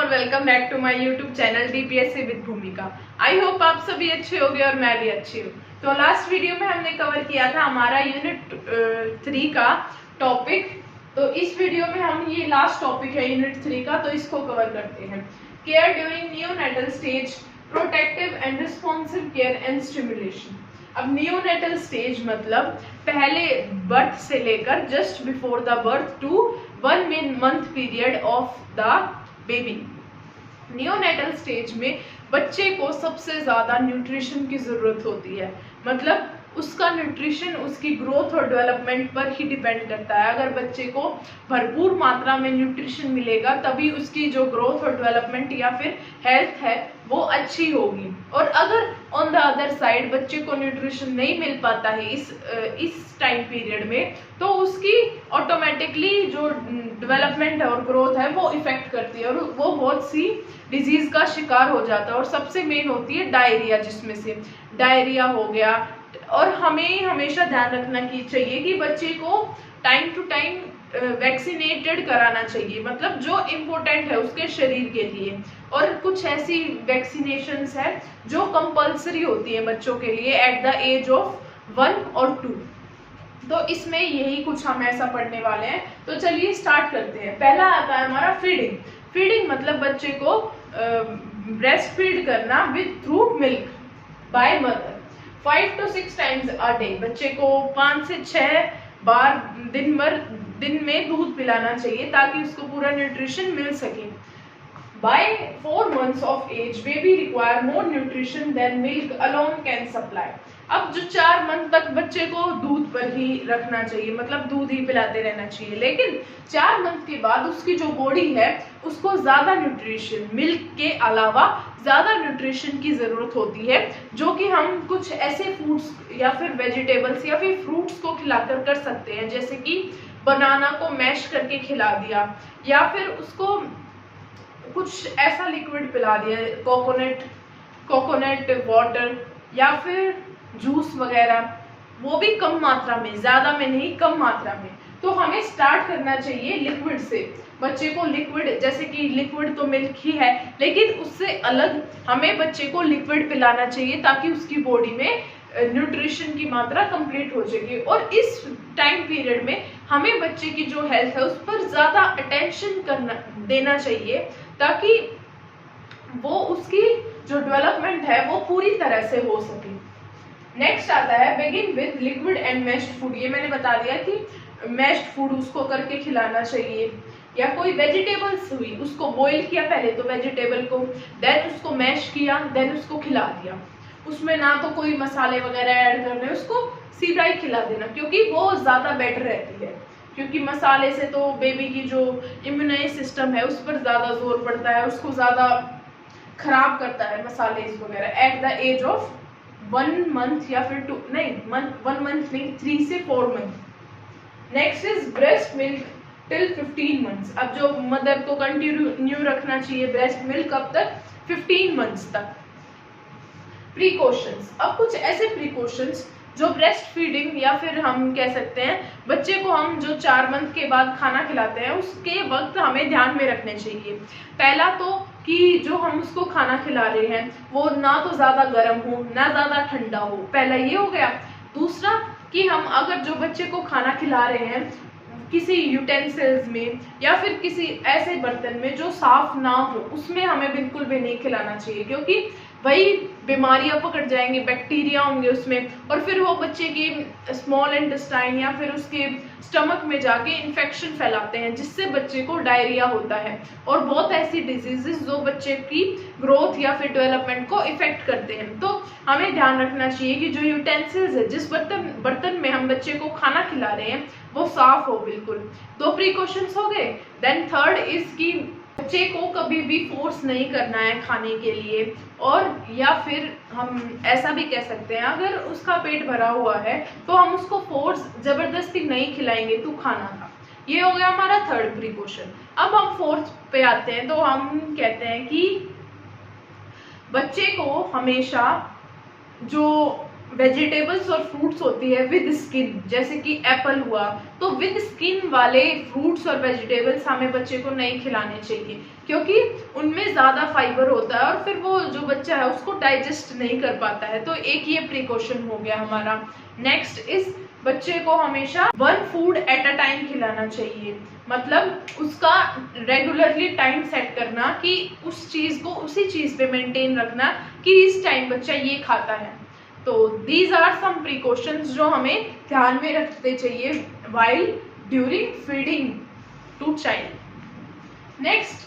Welcome back to my YouTube channel DPSC with Bhumika. I hope आप सभी अच्छे होंगे और मैं भी अच्छी हूँ। तो लास्ट वीडियो में हमने कवर किया था हमारा यूनिट 3 का टॉपिक। तो इस वीडियो में हम ये लास्ट टॉपिक है यूनिट 3 का, तो इसको कवर करते हैं। Care during neonatal stage, protective and responsive care and stimulation. अब नियोनेटल स्टेज मतलब पहले बर्थ से लेकर just before the birth to 1 month period of the baby. Neonatal stage में बच्चे को सबसे ज्यादा न्यूट्रिशन की जरूरत होती है, मतलब उसका न्यूट्रिशन उसकी ग्रोथ और डेवलपमेंट पर ही डिपेंड करता है। अगर बच्चे को भरपूर मात्रा में न्यूट्रिशन मिलेगा तभी उसकी जो ग्रोथ और डेवलपमेंट या फिर हेल्थ है वो अच्छी होगी। और अगर ऑन द अदर साइड बच्चे को न्यूट्रिशन नहीं मिल पाता है इस टाइम पीरियड में, तो उसकी ऑटोमेटिकली जो डेवलपमेंट और ग्रोथ है वो इफेक्ट करती है और वो बहुत सी डिजीज का शिकार हो जाता है। और सबसे मेन होती है डायरिया, जिसमें से डायरिया हो गया। और हमें हमेशा ध्यान रखना चाहिए कि बच्चे को टाइम टू टाइम वैक्सीनेटेड कराना चाहिए, मतलब जो इम्पोर्टेंट है उसके शरीर के लिए। और कुछ ऐसी वैक्सीनेशंस है जो कंपल्सरी होती है बच्चों के लिए एट द एज ऑफ 1 और 2। तो इसमें यही कुछ हम ऐसा पढ़ने वाले हैं। तो चलिए स्टार्ट करते हैं। पहला आता है हमारा फीडिंग। फीडिंग मतलब बच्चे को ब्रेस्ट फीड करना with through milk by mother 5 to 6 times a day। बच्चे को 5 से 6 बार दिन में दूध पिलाना चाहिए ताकि उसको पूरा न्यूट्रिशन मिल सके। By 4 months of age, baby require more nutrition than milk alone can supply। अब जो 4 मंथ तक बच्चे को दूध पर ही रखना चाहिए, मतलब दूध ही पिलाते रहना चाहिए, लेकिन 4 मंथ के बाद उसकी जो बॉडी है उसको ज्यादा न्यूट्रिशन, मिल्क के अलावा ज्यादा न्यूट्रिशन की जरूरत होती है, जो कि हम कुछ ऐसे फूड्स या फिर वेजिटेबल्स या फिर फ्रूट्स को खिलाकर कर सकते हैं। जैसे कि बनाना को मैश करके खिला दिया, या फिर उसको कुछ ऐसा लिक्विड पिला दिया, कोकोनट वाटर या फिर जूस वगैरह, वो भी कम मात्रा में, ज्यादा में नहीं, कम मात्रा में। तो हमें स्टार्ट करना चाहिए लिक्विड से। बच्चे को लिक्विड, जैसे कि लिक्विड तो मिल्क ही है, लेकिन उससे अलग हमें बच्चे को लिक्विड पिलाना चाहिए ताकि उसकी बॉडी में न्यूट्रिशन की मात्रा कंप्लीट हो जाएगी। और इस टाइम पीरियड में हमें बच्चे की जो हेल्थ है उस पर ज्यादा अटेंशन देना चाहिए ताकि वो उसकी जो डेवलपमेंट है वो पूरी तरह से हो सके। नेक्स्ट आता है begin with liquid and meshed food. ये मैंने बता दिया कि मैश्ड फूड उसको करके खिलाना चाहिए, या कोई वेजिटेबल्स हुई उसको बॉईल किया पहले तो वेजिटेबल को, देन उसको मैश किया, देन उसको खिला दिया। उसमें ना तो कोई मसाले वगैरह ऐड करने, उसको सीधा ही खिला देना, क्योंकि वो ज्यादा बेटर रहती है। क्योंकि मसाले से तो बेबी की जो इम्यूनाइज सिस्टम है उस पर ज्यादा जोर पड़ता है, उसको ज्यादा खराब करता है मसाले वगैरह। At the age of 1 month या फिर 1 month नहीं, 3 से 4 month. Next is breast milk till 15 months। अब जो मदर को कंटिन्यू रखना चाहिए ब्रेस्ट मिल्क कब तक, 15 months तक। प्रिकॉशंस। अब कुछ ऐसे प्रिकॉशंस जो ब्रेस्ट फीडिंग या फिर हम कह सकते हैं बच्चे को हम जो 4 मंथ के बाद खाना खिलाते हैं उसके वक्त हमें ध्यान में रखने चाहिए। पहला तो कि जो हम उसको खाना खिला रहे हैं वो ना तो ज्यादा गर्म हो ना ज्यादा ठंडा हो, पहला ये हो गया। दूसरा कि हम अगर जो बच्चे को खाना खिला रहे हैं किसी यूटेंसिल्स में या फिर किसी ऐसे बर्तन में जो साफ ना हो, उसमें हमें बिल्कुल भी नहीं खिलाना चाहिए, क्योंकि वही बीमारियां पकड़ जाएंगी, बैक्टीरिया होंगे उसमें, और फिर वो बच्चे की स्मॉल इंटेस्टाइन या फिर उसके स्टमक में जाके इन्फेक्शन फैलाते हैं, जिससे बच्चे को डायरिया होता है। और बहुत ऐसी डिजीजेस जो बच्चे की ग्रोथ या फिर डेवलपमेंट को इफेक्ट करते हैं। तो हमें ध्यान रखना चाहिए कि जो यूटेंसिल्स है, जिस बर्तन में हम बच्चे को खाना खिला रहे हैं वो साफ हो बिल्कुल। 2 प्रिकॉशंस हो गए। देन थर्ड इज कि बच्चे को कभी भी फोर्स नहीं करना है खाने के लिए, और या फिर हम ऐसा भी कह सकते हैं अगर उसका पेट भरा हुआ है तो हम उसको फोर्स जबरदस्ती नहीं खिलाएंगे तू खाना खा। ये हो गया हमारा थर्ड प्रिकॉशन। अब हम फोर्थ पे आते हैं। तो हम कहते हैं कि बच्चे को हमेशा जो वेजिटेबल्स और फ्रूट्स होती है विद स्किन, जैसे कि एप्पल हुआ, तो विद स्किन वाले फ्रूट्स और वेजिटेबल्स हमें बच्चे को नहीं खिलाने चाहिए, क्योंकि उनमें ज़्यादा फाइबर होता है और फिर वो जो बच्चा है उसको डाइजेस्ट नहीं कर पाता है। तो एक ये प्रिकॉशन हो गया हमारा। नेक्स्ट इस बच्चे को हमेशा one food at a time खिलाना चाहिए, मतलब उसका रेगुलरली टाइम सेट करना कि उस चीज़ को उसी चीज़ पे मेंटेन रखना कि इस टाइम बच्चा ये खाता है। तो दीज आर सम प्रिकॉशंस जो हमें ध्यान में रखते चाहिए while during feeding to child. Next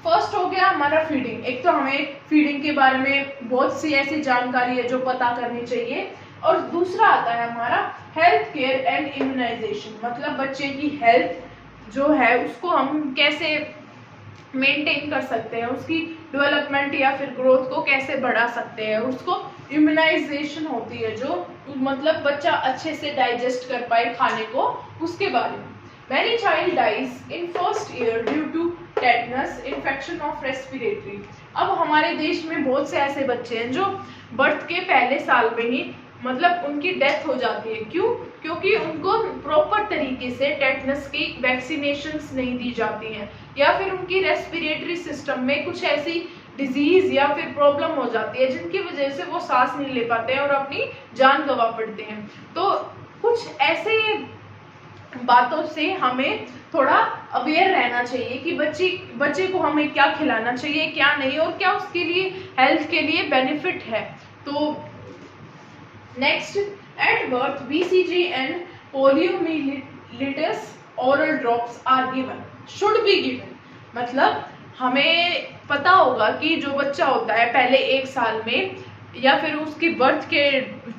first हो गया हमारा फीडिंग। एक तो हमें फीडिंग के बारे में बहुत सी ऐसी जानकारी है जो पता करनी चाहिए, और दूसरा आता है हमारा हेल्थ केयर एंड इम्यूनाइजेशन, मतलब बच्चे की हेल्थ जो है उसको हम कैसे मेंटेन कर सकते हैं, उसकी डेवलपमेंट या फिर ग्रोथ को कैसे बढ़ा सकते हैं। उसको इम्यूनाइजेशन होती है जो मतलब बच्चा अच्छे से डाइजेस्ट कर पाए खाने को, उसके बारे में। Many child dies in first year due to tetanus infection of respiratory। अब हमारे देश में बहुत से ऐसे बच्चे हैं जो बर्थ के पहले साल में ही मतलब उनकी डेथ हो जाती है। क्यों? क्योंकि उनको प्रॉपर तरीके से टेटनस की वैक्सीनेशंस नहीं दी जाती हैं, या फिर उनकी रेस्पिरेटरी सिस्टम में कुछ ऐसी डिजीज या फिर प्रॉब्लम हो जाती है जिनकी वजह से वो सांस नहीं ले पाते हैं और अपनी जान गंवा पड़ते हैं। तो कुछ ऐसे बातों से हमें थोड़ा अवेयर रहना चाहिए कि बच्चे को हमें क्या खिलाना चाहिए, क्या नहीं, और क्या उसके लिए हेल्थ के लिए बेनिफिट है। तो next, at birth BCG and poliomyelitis oral drops are given, should be given, मतलब हमें पता होगा कि जो बच्चा होता है पहले एक साल में या फिर उसकी बर्थ के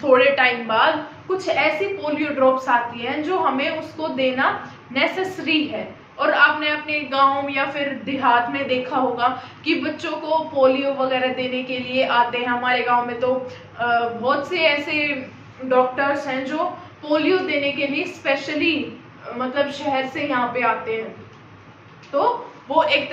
थोड़े टाइम बाद कुछ ऐसी पोलियो ड्रॉप्स आती हैं जो हमें उसको देना नेसेसरी है। और आपने अपने गांव या फिर देहात में देखा होगा कि बच्चों को पोलियो वगैरह देने के लिए आते हैं। हमारे गांव में तो बहुत से ऐसे डॉक्टर्स हैं जो पोलियो देने के लिए स्पेशली मतलब शहर से यहाँ पे आते हैं। तो वो एक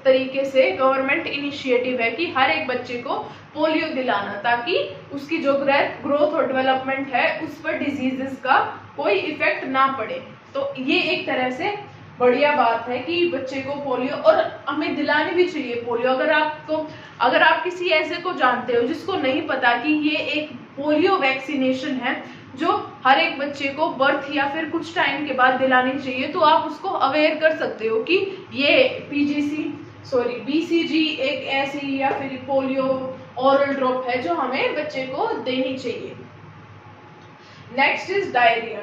तरीके से गवर्नमेंट इनिशिएटिव है कि हर एक बच्चे को पोलियो दिलाना, ताकि उसकी जो ग्रोथ और डेवलपमेंट है उस पर डिजीजेस का कोई इफेक्ट ना पड़े। तो ये एक तरह से बढ़िया बात है कि बच्चे को पोलियो, और हमें दिलानी भी चाहिए पोलियो। अगर आप किसी ऐसे को जानते हो जिसको नहीं पता कि ये एक पोलियो वैक्सीनेशन है जो हर एक बच्चे को बर्थ या फिर कुछ टाइम के बाद दिलानी चाहिए, तो आप उसको अवेयर कर सकते हो कि ये BCG एक ऐसी या फिर पोलियो ओरल ड्रॉप है जो हमें बच्चे को देनी चाहिए। Next is diarrhoea,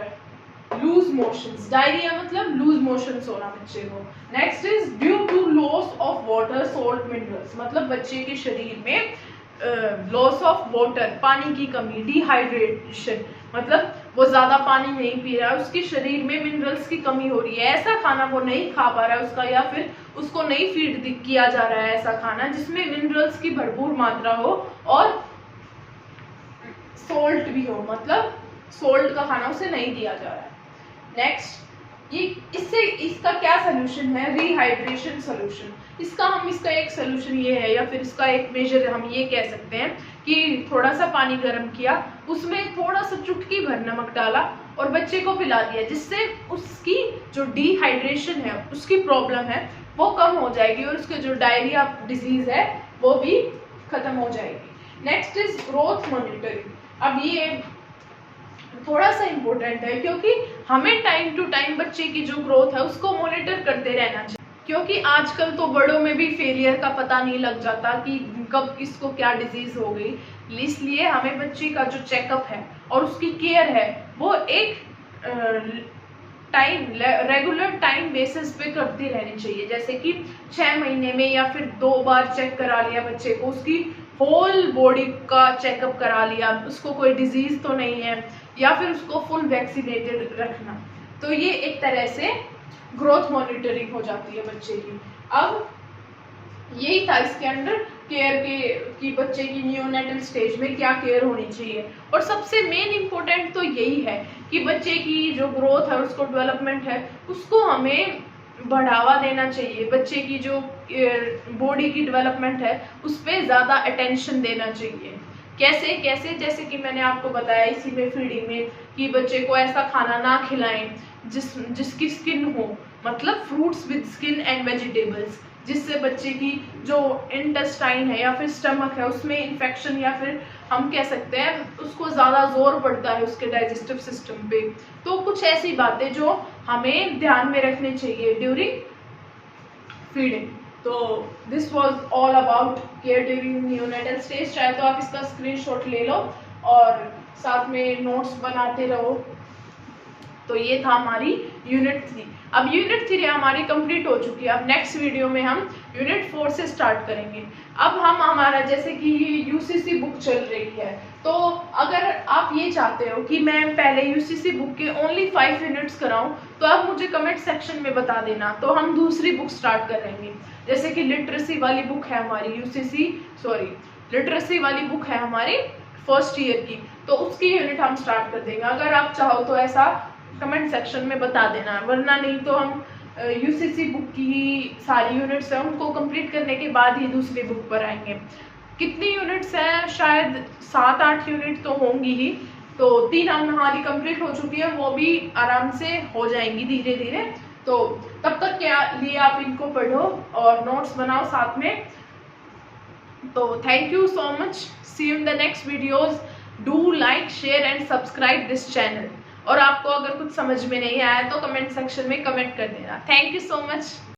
loose motions. Diarrhoea मतलब लूज मोशंस होना बच्चे को। Next is due to loss of water salt minerals, मतलब बच्चे के शरीर में लॉस ऑफ वाटर, पानी की कमी, डिहाइड्रेशन, मतलब वो ज्यादा पानी नहीं पी रहा है, उसके शरीर में मिनरल्स की कमी हो रही है, ऐसा खाना वो नहीं खा पा रहा है उसका, या फिर उसको नहीं फीड किया जा रहा है ऐसा खाना जिसमें मिनरल्स की भरपूर मात्रा हो और सोल्ट भी हो, मतलब सोल्ट का खाना उसे नहीं दिया जा रहा है। नेक्स्ट, इसका क्या सोल्यूशन है? Rehydration solution. इसका एक सोल्यूशन ये है, या फिर इसका एक मेजर हम ये कह सकते हैं कि थोड़ा सा पानी गर्म किया, उसमें थोड़ा सा चुटकी भर नमक डाला और बच्चे को पिला दिया, जिससे उसकी जो डिहाइड्रेशन है, उसकी प्रॉब्लम है, वो कम हो जाएगी और उसके जो डायरिया डिजीज है वो भी खत्म हो जाएगी। Next is growth monitoring. अब ये थोड़ा सा इम्पोर्टेंट है क्योंकि हमें टाइम टू टाइम बच्चे की जो ग्रोथ है उसको मॉनिटर करते रहना चाहिए, क्योंकि आजकल तो बड़ों में भी फेलियर का पता नहीं लग जाता कि कब किसको क्या डिजीज हो गई। इसलिए हमें बच्चे का जो चेकअप है और उसकी केयर है वो एक रेगुलर टाइम बेसिस पे करती रहनी चाहिए। जैसे कि 6 महीने में या फिर 2 बार चेक करा लिया बच्चे को, उसकी होल बॉडी का चेकअप करा लिया, उसको कोई डिजीज तो नहीं है, या फिर उसको फुल वैक्सीनेटेड रखना। तो ये एक तरह से ग्रोथ मॉनिटरिंग हो जाती है बच्चे की। अब यही था इसके अंदर केयर की बच्चे की नियोनेटल स्टेज में क्या केयर होनी चाहिए। और सबसे मेन इम्पोर्टेंट तो यही है कि बच्चे की जो ग्रोथ है, उसको डेवलपमेंट है, उसको हमें बढ़ावा देना चाहिए। बच्चे की जो बॉडी की डेवलपमेंट है उस पर ज़्यादा अटेंशन देना चाहिए। कैसे कैसे, जैसे कि मैंने आपको बताया इसी में फीडिंग में कि बच्चे को ऐसा खाना ना खिलाएं जिसकी स्किन हो, मतलब fruits with skin and vegetables, जिससे बच्चे की जो इंटेस्टाइन है या फिर स्टमक है उसमें इन्फेक्शन या फिर हम कह सकते हैं उसको ज़्यादा जोर पड़ता है उसके डाइजेस्टिव सिस्टम पे। तो कुछ ऐसी बातें जो हमें ध्यान में रखनी चाहिए ड्यूरिंग फीडिंग। तो this was all about care during neonatal stage. चाहे तो आप इसका स्क्रीनशॉट ले लो और साथ में नोट्स बनाते रहो। तो ये था हमारी यूनिट 3। अब यूनिट 3 हमारी कंप्लीट हो चुकी है। अब नेक्स्ट वीडियो में हम यूनिट 4 से स्टार्ट करेंगे। अब हम हमारा जैसे कि ये यूसीसी बुक चल रही है, तो अगर आप ये चाहते हो कि मैं पहले यूसीसी बुक के ओनली 5 यूनिट्स कराऊं, तो आप मुझे कमेंट सेक्शन में बता देना, तो हम दूसरी बुक स्टार्ट करेंगे। जैसे कि लिटरेसी वाली बुक है हमारी लिटरेसी वाली बुक है हमारी फर्स्ट ईयर की, तो उसकी यूनिट हम स्टार्ट कर देंगे। अगर आप चाहो तो ऐसा कमेंट सेक्शन में बता देना, वरना नहीं तो हम यूसीसी बुक की सारी यूनिट्स हैं उनको कंप्लीट करने के बाद ही दूसरी बुक पर आएंगे। कितनी यूनिट्स हैं, शायद 7-8 यूनिट तो होंगी ही। तो 3 हमारी कंप्लीट हो चुकी है, वो भी आराम से हो जाएंगी धीरे धीरे। तो तब तक के लिए आप इनको पढ़ो और नोट्स बनाओ साथ में। तो thank you so much, see you in the next videos. Do like, share and subscribe this channel. और आपको अगर कुछ समझ में नहीं आया तो कमेंट सेक्शन में कमेंट कर देना। Thank you so much.